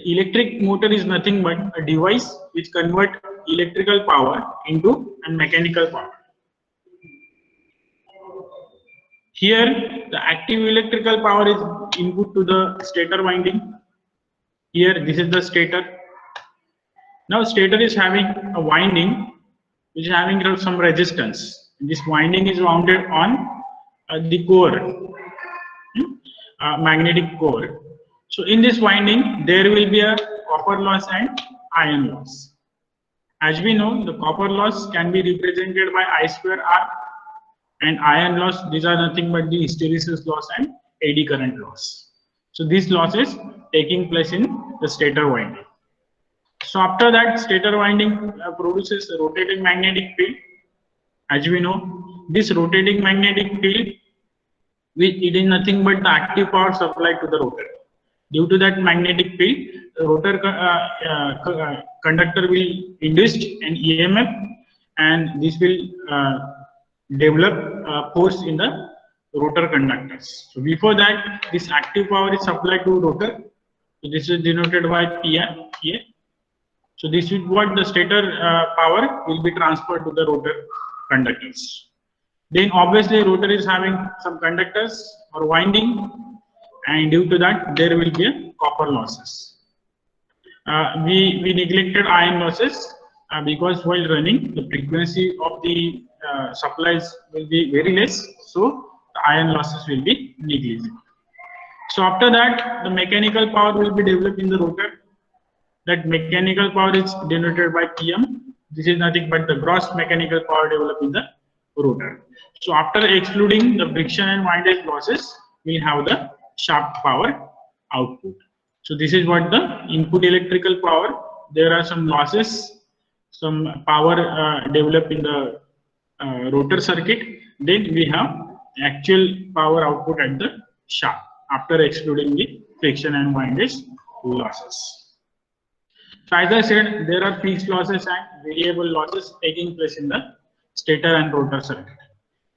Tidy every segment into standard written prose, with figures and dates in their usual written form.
Electric motor is nothing but a device which converts electrical power into a mechanical power. Here, the active electrical power is input to the stator winding. Here, this is the stator. Now, stator is having a winding which is having some resistance. This winding is wounded on the core, magnetic core. So, in this winding, there will be a copper loss and iron loss. As we know, the copper loss can be represented by I square R, and iron loss, these are nothing but the hysteresis loss and eddy current loss. So, these losses taking place in the stator winding. So, after that, stator winding produces a rotating magnetic field. As we know, this rotating magnetic field, it is nothing but the active power supplied to the rotor. Due to that magnetic field, the rotor conductor will induce an EMF, and this will develop force in the rotor conductors. So before that, this active power is supplied to rotor. So this is denoted by PR here. So this is what the stator power will be transferred to the rotor conductors. Then obviously rotor is having some conductors or winding, and due to that there will be a copper losses. We neglected iron losses because while running the frequency of the supplies will be very less, so the iron losses will be negligible. So after that, the mechanical power will be developed in the rotor. That mechanical power is denoted by PM. This is nothing but the gross mechanical power developed in the rotor. So after excluding the friction and windage losses, we have the shaft power output. So this is what the input electrical power. There are some losses, some power developed in the rotor circuit. Then we have actual power output at the shaft after excluding the friction and windage losses. So as I said, there are fixed losses and variable losses taking place in the stator and rotor circuit.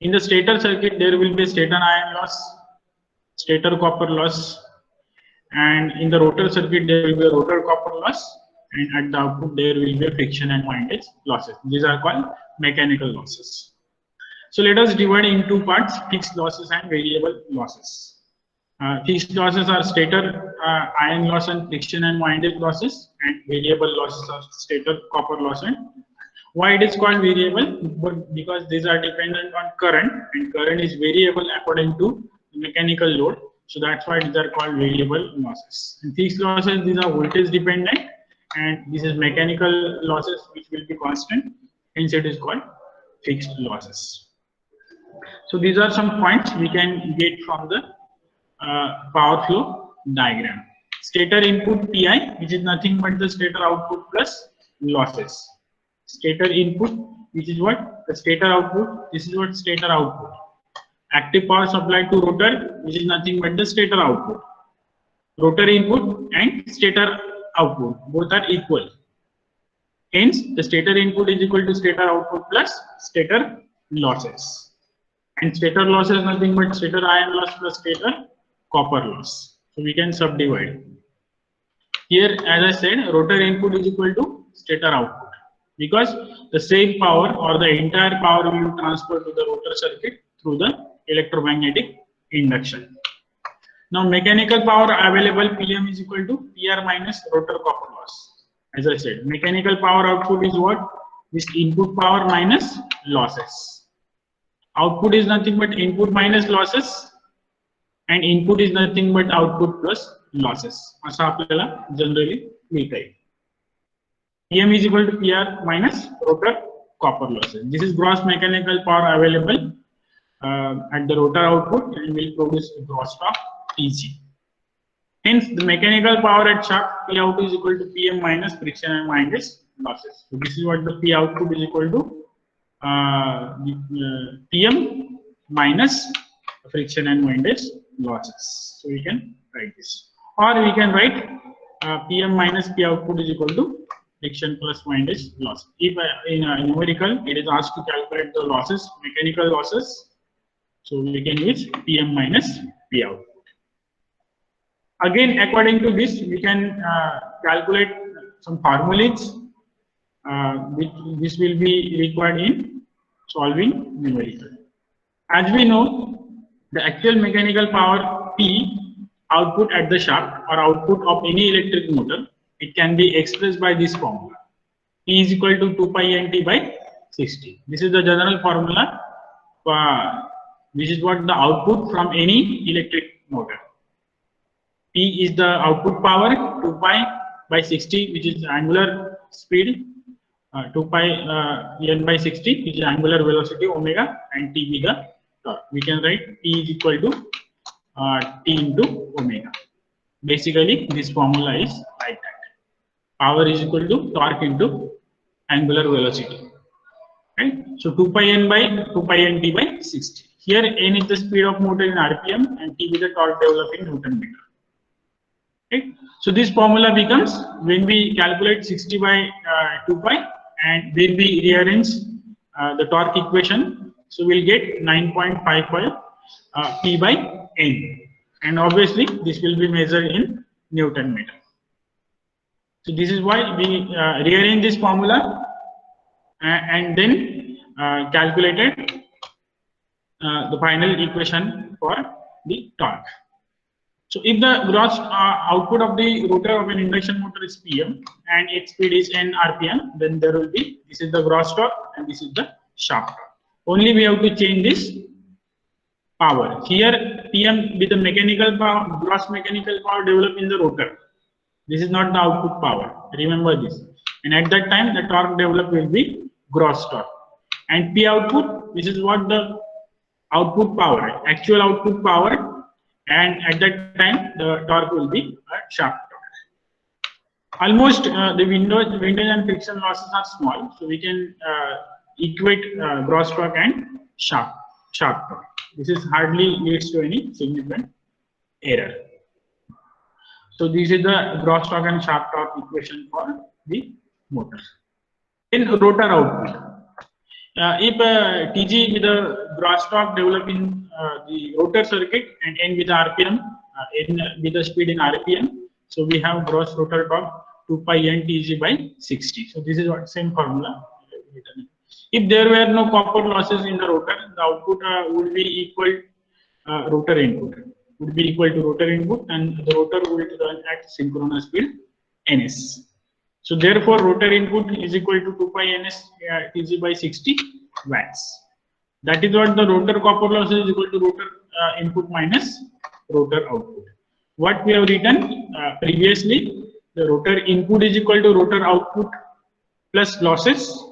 In the stator circuit, there will be stator iron loss, stator copper loss, and in the rotor circuit, there will be a rotor copper loss, and at the output, there will be a friction and windage losses. These are called mechanical losses. So let us divide in two parts: fixed losses and variable losses. Fixed losses are stator iron loss and friction and windage losses, and variable losses are stator copper loss. And why it is called variable? Because these are dependent on current, and current is variable according to the mechanical load. So that's why these are called variable losses. And fixed losses, these are voltage dependent, and this is mechanical losses which will be constant. Hence it is called fixed losses. So these are some points we can get from the power flow diagram. Stator input PI, which is nothing but the stator output plus losses. Stator input, which is what? The stator output. This is what stator output. Active power supplied to rotor, which is nothing but the stator output. Rotor input and stator output, both are equal. Hence, the stator input is equal to stator output plus stator losses. And stator loss is nothing but stator iron loss plus stator copper loss. So we can subdivide. Here, as I said, rotor input is equal to stator output, because the same power or the entire power will be transferred to the rotor circuit through the electromagnetic induction. Now, mechanical power available PM is equal to PR minus rotor copper loss. As I said, mechanical power output is what? This input power minus losses. Output is nothing but input minus losses, and input is nothing but output plus losses. असा आपल्याला generally मिळत आहे. PM is equal to PR minus rotor copper losses. This is gross mechanical power available at the rotor output, and will produce a gross torque TG. Hence, the mechanical power at shaft P out is equal to PM minus friction and windage losses. So this is what the P output is equal to PM minus friction and windage losses. So we can write this, or we can write PM minus P output is equal to friction plus windage loss. If in a numerical it is asked to calculate the losses, mechanical losses, so we can use PM minus P output. Again, according to this, we can calculate some formulas. This will be required in solving numerical. As we know, the actual mechanical power P output at the shaft or output of any electric motor, it can be expressed by this formula. P is equal to 2 pi nt by 60. This is the general formula. This is what the output from any electric motor. P is the output power, 2 pi by 60, which is angular speed, 2 pi n by 60, which is angular velocity omega, and T be the torque. We can write P is equal to T into omega. Basically, this formula is like that. Power is equal to torque into angular velocity. Right? So 2 pi n by 2 pi nt by 60. Here n is the speed of motor in RPM and T is the torque developed in Newton meter. Right? So this formula becomes, when we calculate 60 by 2 pi and then we rearrange the torque equation, so we'll get 9.55 P by N, and obviously this will be measured in Newton meter. So this is why we rearrange this formula and then calculated the final equation for the torque. So if the gross output of the rotor of an induction motor is PM and its speed is n RPM, then there will be, this is the gross torque and this is the shaft torque. Only we have to change this power. Here PM with the mechanical power, gross mechanical power developed in the rotor. This is not the output power. Remember this. And at that time the torque developed will be gross torque. And P output, this is what the output power, actual output power. And at that time, the torque will be a shaft torque. Almost the windage and friction losses are small, so we can equate gross torque and shaft torque. This is hardly leads to any significant error. So this is the gross torque and shaft torque equation for the motor. In rotor output, if TG with the gross torque developed in the rotor circuit and N with the RPM, N with the speed in RPM, so we have gross rotor torque 2 pi n TG by 60. So this is what same formula. If there were no copper losses in the rotor, the output would be equal rotor input. Would be equal to rotor input, and the rotor would run at synchronous speed ns. So therefore, rotor input is equal to 2 pi ns TG by 60 watts. That is what the rotor copper loss is equal to rotor input minus rotor output. What we have written previously, the rotor input is equal to rotor output plus losses,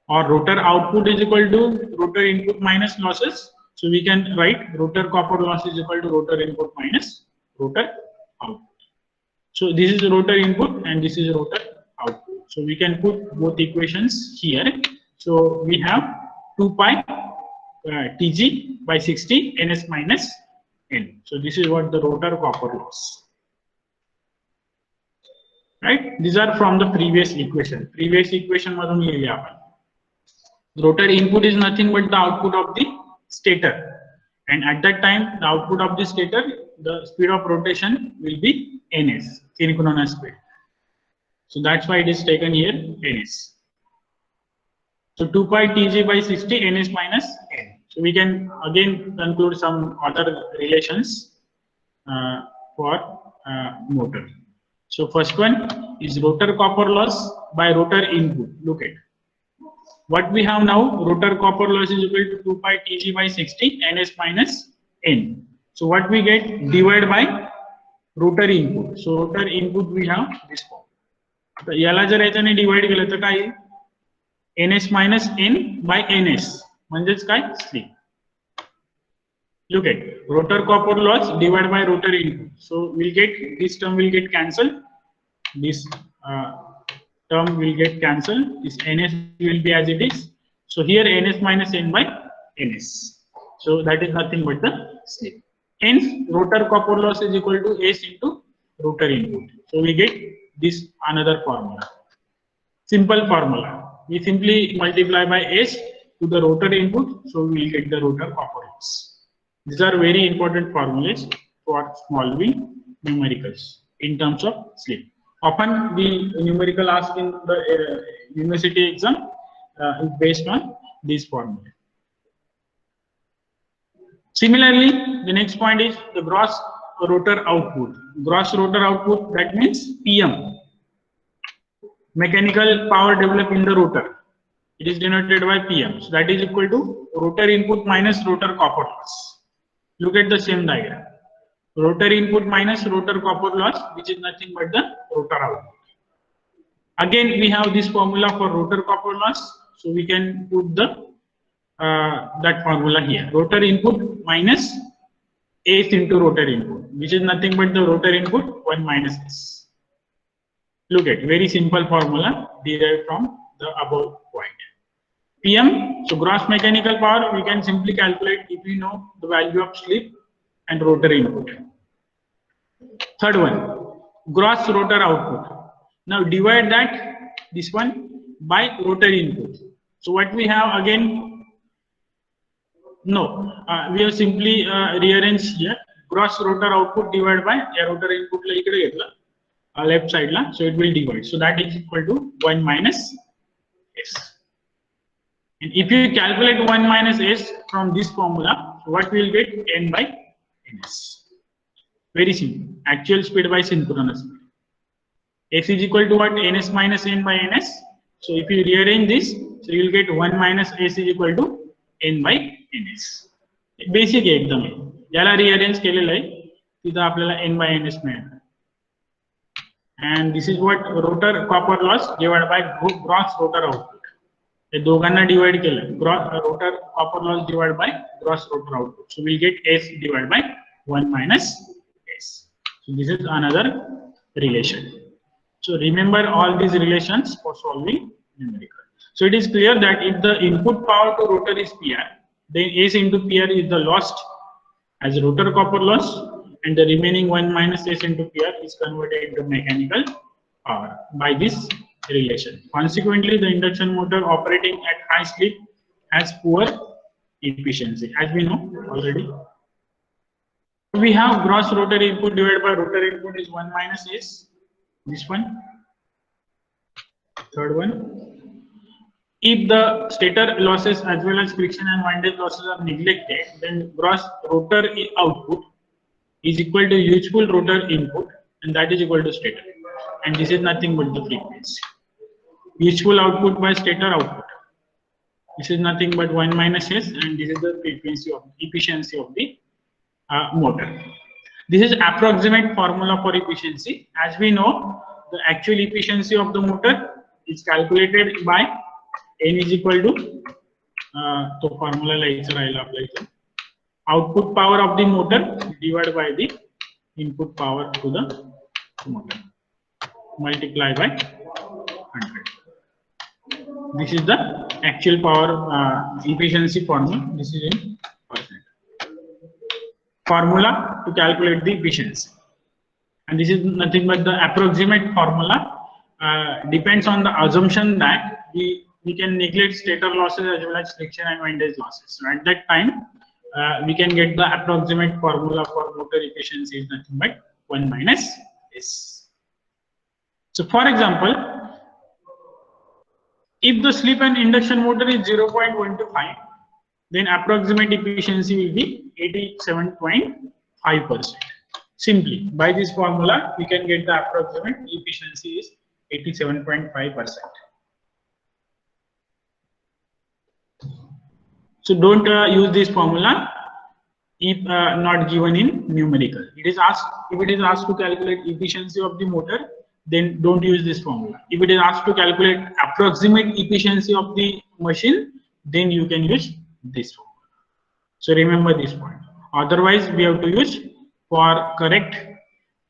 or rotor output is equal to rotor input minus losses. So we can write rotor copper loss is equal to rotor input minus rotor output. So this is rotor input and this is rotor output. So we can put both equations here. So we have 2 pi TG by 60 ns minus n. So this is what the rotor copper loss. Right? These are from the previous equation. Previous equation was only rotor input is nothing but the output of the stator, and at that time the output of the stator, the speed of rotation will be ns, synchronous speed. So that's why it is taken here ns. So 2 pi TG by 60 ns minus n. So we can again conclude some other relations for motor. So first one is rotor copper loss by rotor input. Look at what we have now. Rotor copper loss is equal to 2 pi TG by 60 ns minus n. So what we get divided by rotor input. So rotor input we have this form. So याला जर याच्याने divide केलं तर काय ns minus n by ns म्हणजेच काय slip. Look at rotor copper loss divided by rotor input. So we'll get this term will get cancelled. This term will get cancelled. This ns will be as it is. So here ns minus n by ns. So that is nothing but the slip. Hence rotor copper loss is equal to s into rotor input. So we get this another formula. Simple formula. We simply multiply by s to the rotor input. So we will get the rotor copper loss. These are very important formulas for small wing numericals in terms of slip. Often the numerical asked in the university exam is based on this formula. Similarly, the next point is the gross rotor output. Gross rotor output, that means PM. Mechanical power developed in the rotor. It is denoted by PM. So that is equal to rotor input minus rotor copper loss. Look at the same diagram. Rotor input minus rotor copper loss, which is nothing but the rotor output. Again, we have this formula for rotor copper loss. So we can put the that formula here. Rotor input minus S into rotor input, which is nothing but the rotor input 1 minus S. Look at very simple formula derived from the above point. PM, so gross mechanical power, we can simply calculate if we know the value of slip and rotor input. Third one, gross rotor output. Now divide that, this one, by rotor input. So what we have again, no, we have simply rearranged here. Gross rotor output divided by rotor input left side, so it will divide. So that is equal to 1 minus S. And if you calculate 1 minus S from this formula, so what we will get? N by Ns. Very simple. Actual speed by synchronous speed. S is equal to what? Ns minus N by Ns. So if you rearrange this, so you will get 1 minus S is equal to N by Ns. Basic एकदम आहे. याला rearrange केलेलं आहे, तिथं आपल्याला N by Ns मिळणार. And this is what rotor copper loss divided by gross rotor output. हे दोघांना divide केलं. Rotor copper loss divided by gross rotor output. So we'll get S divided by 1 minus S. So this is another relation. So remember all these relations for solving numerical. So it is clear that if the input power to rotor is PR, then S into PR is the lost as rotor copper loss, and the remaining 1 minus S into PR is converted into mechanical power by this relation. Consequently, the induction motor operating at high speed has poor efficiency, as we know already. We have gross rotor input divided by rotor input is 1 minus S. This one. Third one. If the stator losses as well as friction and windage losses are neglected, then gross rotor output is equal to useful rotor input, and that is equal to stator. And this is nothing but the frequency. Useful output by stator output. This is nothing but 1 minus S, and this is the frequency of efficiency of the motor. This is approximate formula for efficiency. As we know, the actual efficiency of the motor is calculated by N is equal to तो formula लिहायचा राहिला आपल्या इथे. Output power of the motor divided by the input power to the motor multiplied by 100. This is the actual power efficiency formula. This is in percent. Formula to calculate the efficiency, and this is nothing but the approximate formula. Depends on the assumption that we can neglect stator losses as well as friction and windage losses. So at that time, we can get the approximate formula for motor efficiency is nothing but 1 minus S. So for example, if the slip and induction motor is 0.125, then approximate efficiency will be 87.5%. Simply by this formula, we can get the approximate efficiency is 87.5%. So don't use this formula if not given in numerical. It is asked, if it is asked to calculate efficiency of the motor, then don't use this formula. If it is asked to calculate approximate efficiency of the machine, then you can use this formula. So remember this point. Otherwise, we have to use, for correct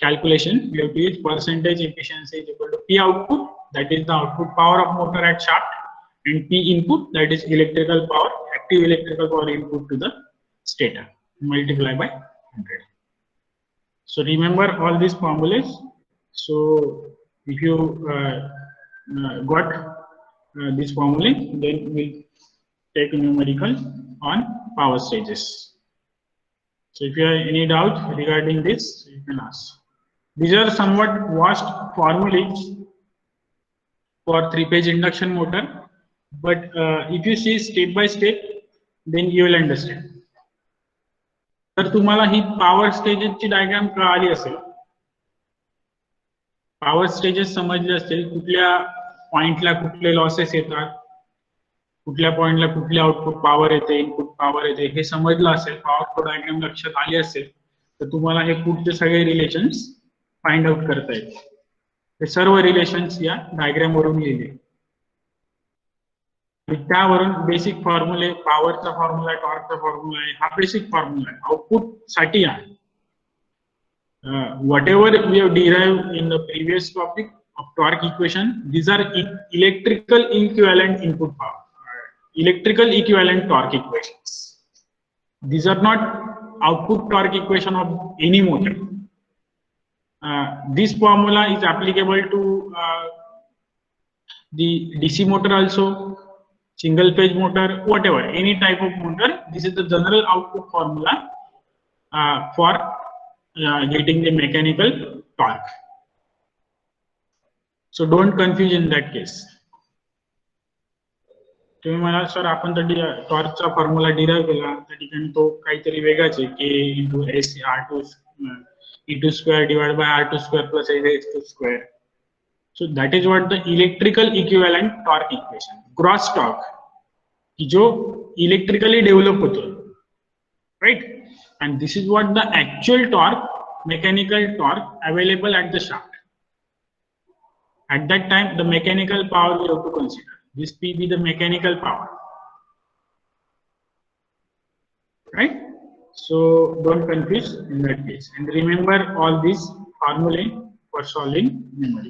calculation, we have to use percentage efficiency is equal to P output, that is the output power of motor at shaft, and P input, that is electrical power, active electrical power input to the stator, multiply by 100. So remember all these formulas. So if you got this formula, then we'll take numerical on power stages. So if you have any doubt regarding this, you can ask. These are somewhat vast formulas for three-phase induction motor, but if you see step by step, then you will understand. तर तुम्हाला ही power स्टेजेसची diagram कळाली असेल, power stages समजले असतील, कुठल्या पॉइंटला कुठले losses येतात, कुठल्या पॉइंटला कुठली आउटपुट पॉवर येते, इनपुट पॉवर येते, हे समजलं असेल, पॉवर फ्लो डायग्राम लक्षात आली असेल, तर तुम्हाला हे पुढचे सगळे रिलेशन्स फाइंड आउट करता येतील. हे सर्व रिलेशन्स या डायग्राम वरून लिहिले. त्यावरून बेसिक फॉर्म्युले, पॉवरचा फॉर्म्युला, टॉर्कचा फॉर्म्युला आहे, हा बेसिक फॉर्म्युला आहे, आउटपुट साठी आहे. Whatever we have derived in the previous topic of torque equation, these are electrical equivalent input power, electrical equivalent torque equations. These are not output torque equation of any motor. This formula is applicable to the DC motor also, single phase motor, whatever, any type of motor. This is the general output formula for getting the mechanical torque. So don't confuse in that case. तुम्ही म्हणाल sir आपण तर टॉर्कचा formula derive केला, त्या ठिकाणी तो काहीतरी वेगळाच आहे, K into S R2 E2 square divided by R2 square plus S2 square. So that is what the electrical equivalent torque equation, gross torque, की जो इलेक्ट्रिकली डेव्हलप होतो, right? And this is what the actual torque, mechanical torque available at the shaft. At that time, the mechanical power we have to consider. This P be the mechanical power, right? So don't confuse in that case, and remember all these formulae for solving numerical.